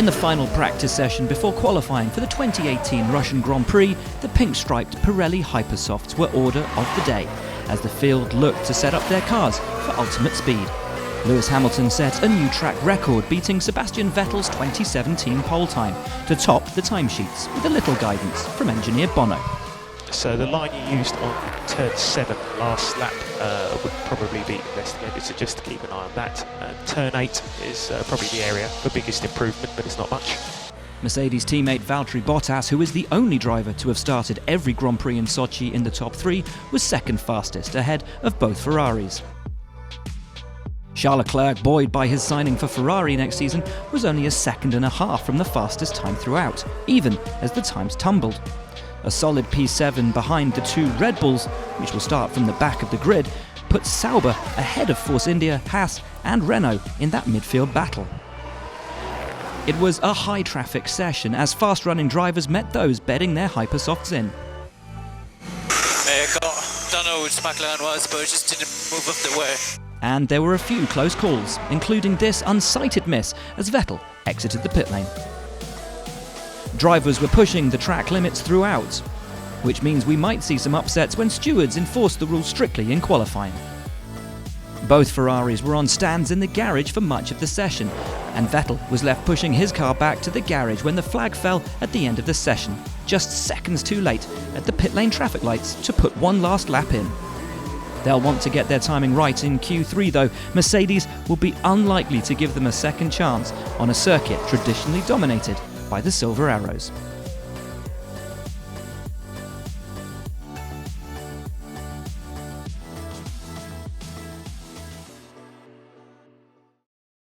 In the final practice session before qualifying for the 2018 Russian Grand Prix, the pink-striped Pirelli Hypersofts were order of the day, as the field looked to set up their cars for ultimate speed. Lewis Hamilton set a new track record, beating Sebastian Vettel's 2017 pole time to top the timesheets with a little guidance from engineer Bono. So the line you used on turn 7 last lap would probably be investigated, so just to keep an eye on that. Turn 8 is probably the area for biggest improvement, but it's not much. Mercedes teammate Valtteri Bottas, who is the only driver to have started every Grand Prix in Sochi in the top 3, was second fastest, ahead of both Ferraris. Charles Leclerc, buoyed by his signing for Ferrari next season, was only a second and a half from the fastest time throughout, even as the times tumbled. A solid P7 behind the two Red Bulls, which will start from the back of the grid, puts Sauber ahead of Force India, Haas and Renault in that midfield battle. It was a high-traffic session as fast-running drivers met those bedding their Hypersofts in. Don't know which McLaren was, but it just didn't move up the way. And there were a few close calls, including this unsighted miss as Vettel exited the pit lane. Drivers were pushing the track limits throughout, which means we might see some upsets when stewards enforce the rules strictly in qualifying. Both Ferraris were on stands in the garage for much of the session, and Vettel was left pushing his car back to the garage when the flag fell at the end of the session, just seconds too late at the pit lane traffic lights to put one last lap in. They'll want to get their timing right in Q3 though. Mercedes will be unlikely to give them a second chance on a circuit traditionally dominated by the Silver Arrows.